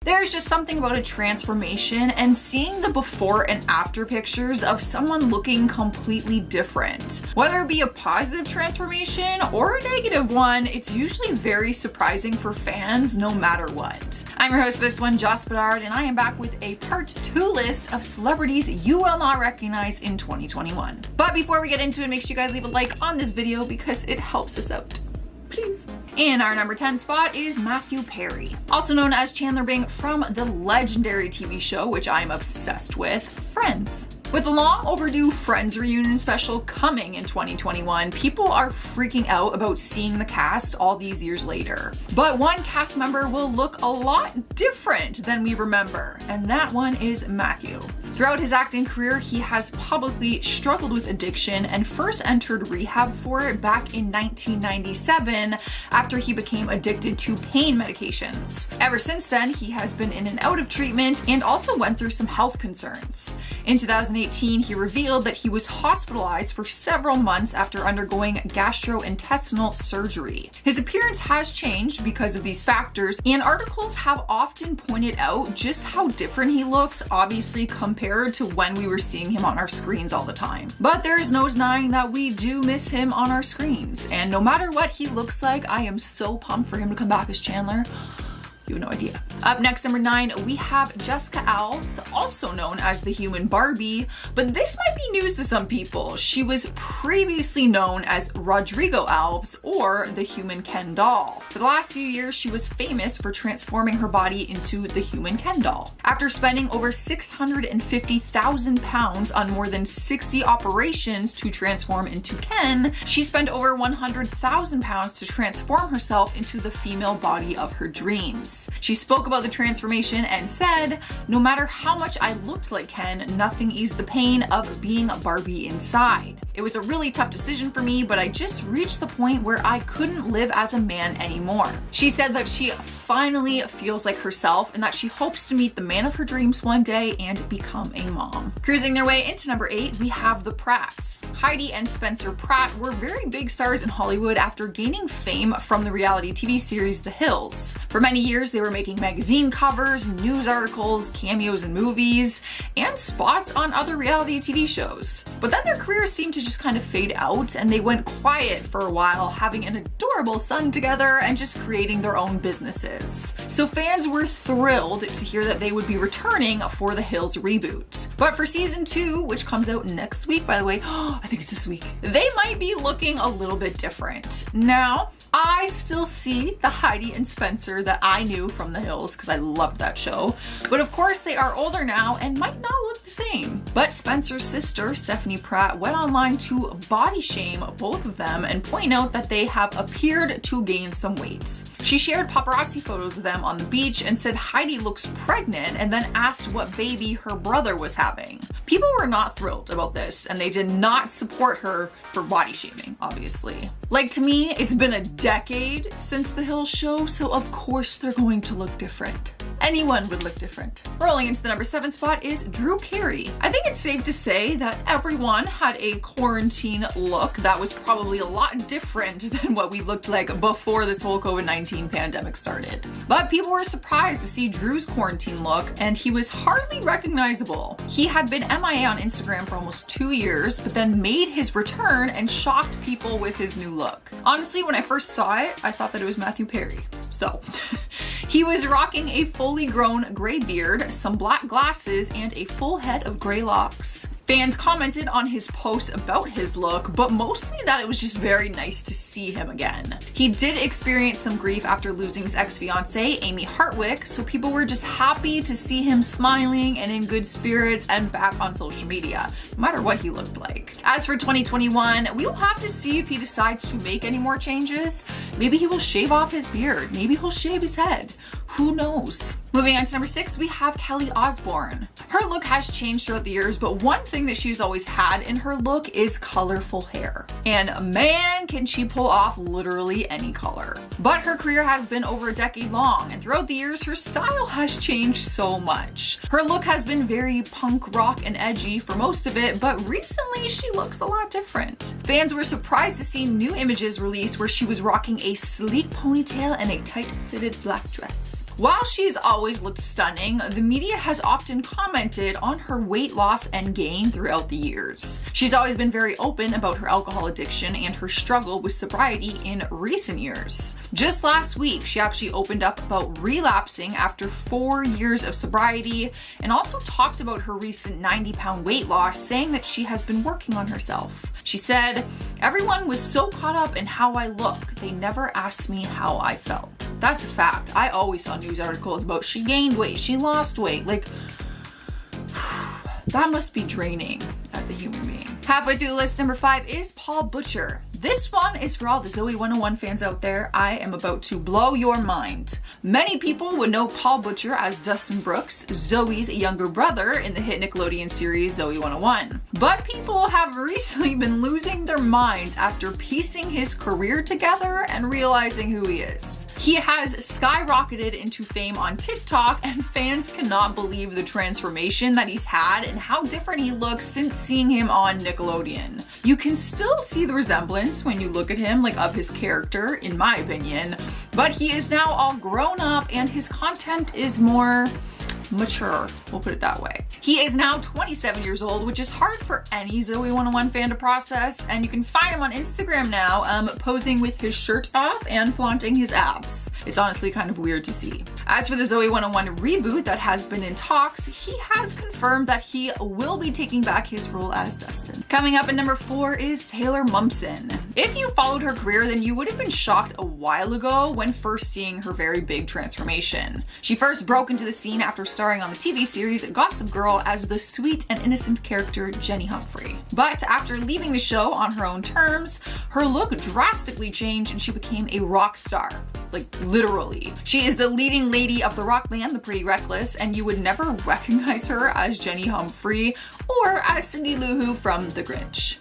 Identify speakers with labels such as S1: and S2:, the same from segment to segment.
S1: There's just something about a transformation and seeing the before and after pictures of someone looking completely different. Whether it be a positive transformation or a negative one, it's usually very surprising for fans no matter what. I'm your host for this one, Joss Bedard, and I am back with a part 2 list of celebrities you will not recognize in 2021. But before we get into it, make sure you guys leave a like on this video because it helps us out. Please. In our number 10 spot is Matthew Perry, also known as Chandler Bing from the legendary TV show, which I'm obsessed with, Friends. With the long overdue Friends reunion special coming in 2021, people are freaking out about seeing the cast all these years later. But one cast member will look a lot different than we remember, and that one is Matthew. Throughout his acting career, he has publicly struggled with addiction and first entered rehab for it back in 1997 after he became addicted to pain medications. Ever since then, he has been in and out of treatment and also went through some health concerns. In 2018, he revealed that he was hospitalized for several months after undergoing gastrointestinal surgery. His appearance has changed because of these factors, and articles have often pointed out just how different he looks, obviously compared to when we were seeing him on our screens all the time. But there is no denying that we do miss him on our screens, and no matter what he looks like, I am so pumped for him to come back as Chandler. You have no idea. Up next, number 9, we have Jessica Alves, also known as the Human Barbie, but this might be news to some people. She was previously known as Rodrigo Alves, or the Human Ken doll. For the last few years, she was famous for transforming her body into the Human Ken doll. After spending over £650,000 on more than 60 operations to transform into Ken, she spent over £100,000 to transform herself into the female body of her dreams. She spoke about the transformation and said, "No matter how much I looked like Ken, nothing eased the pain of being a Barbie inside. It was a really tough decision for me, but I just reached the point where I couldn't live as a man anymore." She said that she finally feels like herself and that she hopes to meet the man of her dreams one day and become a mom. Cruising their way into number 8, we have the Pratts. Heidi and Spencer Pratt were very big stars in Hollywood after gaining fame from the reality TV series The Hills. For many years, they were making magazine covers, news articles, cameos in movies, and spots on other reality TV shows. But then their careers seemed to just kind of fade out, and they went quiet for a while, having an adorable son together and just creating their own businesses. So fans were thrilled to hear that they would be returning for the Hills reboot. But for season 2, which comes out next week, by the way, I think it's this week, they might be looking a little bit different. Now, I still see the Heidi and Spencer that I knew from The Hills because I loved that show. But of course, they are older now and might not look the same. But Spencer's sister, Stephanie Pratt, went online to body shame both of them and point out that they have appeared to gain some weight. She shared paparazzi photos of them on the beach and said Heidi looks pregnant and then asked what baby her brother was having. People were not thrilled about this and they did not support her for body shaming, obviously. Like, to me, it's been a decade since The Hills show, so of course they're going to look different. Anyone would look different. Rolling into the number 7 spot is Drew Carey. I think it's safe to say that everyone had a quarantine look that was probably a lot different than what we looked like before this whole COVID-19 pandemic started. But people were surprised to see Drew's quarantine look, and he was hardly recognizable. He had been MIA on Instagram for almost 2 years, but then made his return and shocked people with his new look. Honestly, when I first saw it, I thought that it was Matthew Perry. So, he was rocking a fully grown gray beard, some black glasses, and a full head of gray locks. Fans commented on his post about his look, but mostly that it was just very nice to see him again. He did experience some grief after losing his ex-fiancée, Amy Hartwick, so people were just happy to see him smiling and in good spirits and back on social media, no matter what he looked like. As for 2021, we will have to see if he decides to make any more changes. Maybe he will shave off his beard. Maybe he'll shave his head. Who knows? Moving on to number 6, we have Kelly Osbourne. Her look has changed throughout the years, but one thing that she's always had in her look is colorful hair. And man, can she pull off literally any color. But her career has been over a decade long, and throughout the years, her style has changed so much. Her look has been very punk rock and edgy for most of it, but recently she looks a lot different. Fans were surprised to see new images released where she was rocking a sleek ponytail and a tight-fitted black dress. While she's always looked stunning, the media has often commented on her weight loss and gain throughout the years. She's always been very open about her alcohol addiction and her struggle with sobriety in recent years. Just last week, she actually opened up about relapsing after 4 years of sobriety and also talked about her recent 90-pound weight loss, saying that she has been working on herself. She said, "Everyone was so caught up in how I look, they never asked me how I felt." That's a fact. I always saw news articles about she gained weight, she lost weight. Like, that must be draining as a human being. Halfway through the list, number 5 is Paul Butcher. This one is for all the Zoey 101 fans out there. I am about to blow your mind. Many people would know Paul Butcher as Dustin Brooks, Zoey's younger brother in the hit Nickelodeon series Zoey 101. But people have recently been losing their minds after piecing his career together and realizing who he is. He has skyrocketed into fame on TikTok, and fans cannot believe the transformation that he's had and how different he looks since seeing him on Nickelodeon. You can still see the resemblance when you look at him, like, of his character, in my opinion, but he is now all grown up and his content is more mature, we'll put it that way. He is now 27 years old, which is hard for any Zoey 101 fan to process, and you can find him on Instagram now, posing with his shirt off and flaunting his abs. It's honestly kind of weird to see. As for the Zoey 101 reboot that has been in talks, he has confirmed that he will be taking back his role as Dustin. Coming up at number 4 is Taylor Momsen. If you followed her career, then you would have been shocked a while ago when first seeing her very big transformation. She first broke into the scene after starring on the TV series Gossip Girl as the sweet and innocent character Jenny Humphrey. But after leaving the show on her own terms, her look drastically changed and she became a rock star. Like, literally. She is the leading lady of the rock band The Pretty Reckless, and you would never recognize her as Jenny Humphrey or as Cindy Lou Who from The Grinch.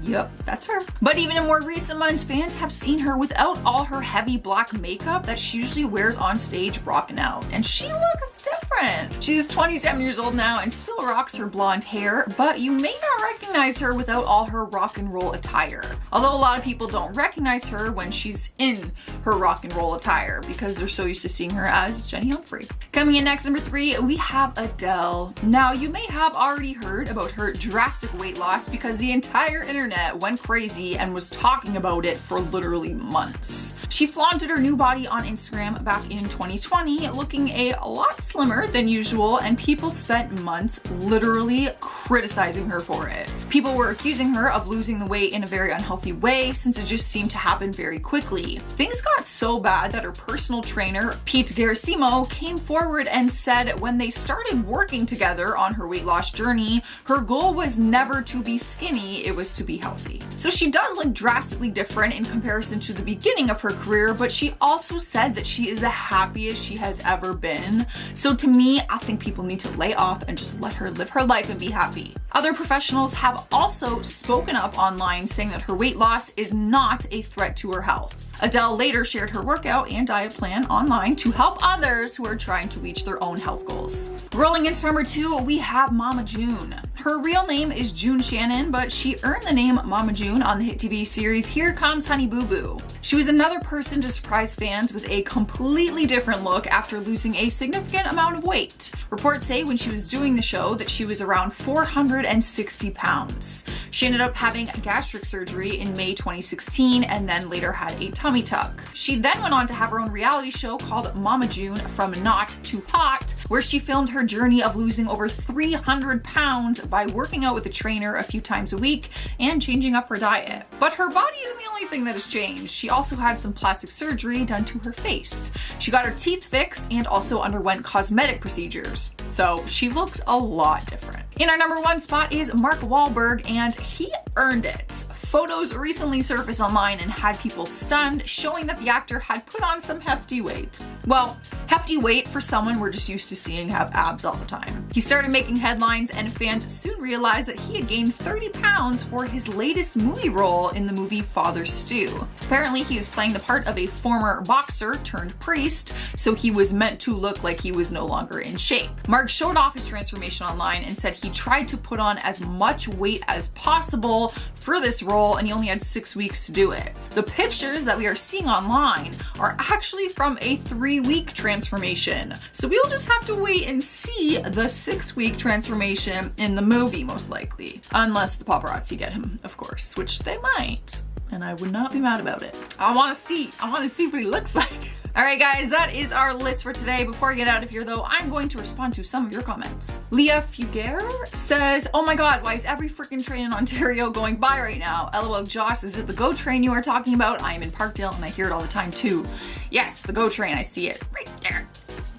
S1: Yep, that's her. But even in more recent months, fans have seen her without all her heavy black makeup that she usually wears on stage rocking out. And she looks different. She's 27 years old now and still rocks her blonde hair, but you may not recognize her without all her rock and roll attire. Although a lot of people don't recognize her when she's in her rock and roll attire because they're so used to seeing her as Jenny Humphrey. Coming in next, number 3, we have Adele. Now, you may have already heard about her drastic weight loss because the entire internet went crazy and was talking about it for literally months. She flaunted her new body on Instagram back in 2020, looking a lot slimmer than usual, and people spent months literally criticizing her for it. People were accusing her of losing the weight in a very unhealthy way since it just seemed to happen very quickly. Things got so bad that her personal trainer, Pete Garasimo, came forward and said when they started working together on her weight loss journey, her goal was never to be skinny, it was to be healthy. So she does look drastically different in comparison to the beginning of her career, but she also said that she is the happiest she has ever been. So to me, I think people need to lay off and just let her live her life and be happy. Other professionals have also spoken up online saying that her weight loss is not a threat to her health. Adele later shared her workout and diet plan online to help others who are trying to reach their own health goals. Rolling into number 2, we have Mama June. Her real name is June Shannon, but she earned the name Mama June on the hit TV series Here Comes Honey Boo Boo. She was another person to surprise fans with a completely different look after losing a significant amount of weight. Reports say when she was doing the show that she was around 460 pounds. She ended up having gastric surgery in May 2016 and then later had a tummy tuck. She then went on to have her own reality show called Mama June From Not to Hot, where she filmed her journey of losing over 300 pounds by working out with a trainer a few times a week and changing up her diet. But her body isn't the only thing that has changed. She also had some plastic surgery done to her face. She got her teeth fixed and also underwent cosmetic procedures. So she looks a lot different. In our number 1 spot is Mark Wahlberg, and he earned it. Photos recently surfaced online and had people stunned, showing that the actor had put on some hefty weight. Well, hefty weight for someone we're just used to seeing have abs all the time. He started making headlines and fans soon realized that he had gained 30 pounds for his latest movie role in the movie Father Stu. Apparently he was playing the part of a former boxer turned priest, so he was meant to look like he was no longer in shape. Mark showed off his transformation online and said he tried to put on as much weight as possible for this role role and he only had 6 weeks to do it. The pictures that we are seeing online are actually from a 3-week transformation. So we'll just have to wait and see the 6-week transformation in the movie, most likely. Unless the paparazzi get him, of course, which they might. And I would not be mad about it. I wanna see what he looks like. All right, guys, that is our list for today. Before I get out of here, though, I'm going to respond to some of your comments. Leah Fugere says, oh my God, why is every freaking train in Ontario going by right now? LOL, Josh, is it the GO train you are talking about? I am in Parkdale and I hear it all the time too. Yes, the GO train, I see it right there.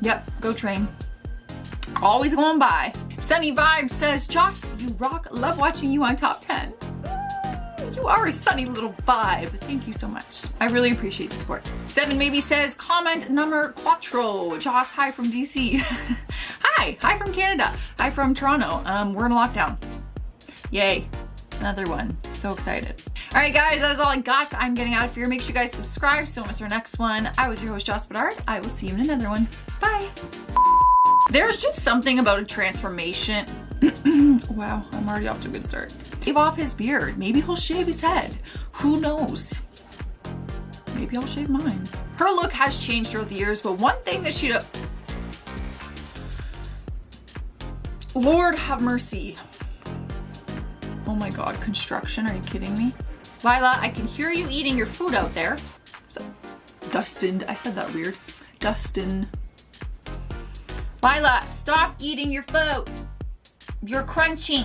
S1: Yep, GO train. Always going by. Sunny Vibes says, Josh, you rock, love watching you on Top 10. You are a sunny little vibe. Thank you so much. I really appreciate the support. 7 Maybe says, comment number 4. Joss, hi from DC. Hi from Canada. Hi from Toronto. We're in a lockdown. Yay. Another one. So excited. All right, guys, that is all I got. I'm getting out of here. Make sure you guys subscribe so don't miss our next one. I was your host, Joss Bedard. I will see you in another one. Bye. There's just something about a transformation. Wow, I'm already off to a good start. Shave off his beard. Maybe he'll shave his head. Who knows? Maybe I'll shave mine. Her look has changed throughout the years, but one thing that she Lord have mercy. Oh my God, construction, are you kidding me? Lila, I can hear you eating your food out there. Dustin, I said that weird. Dustin. Lila, stop eating your food. You're crunching.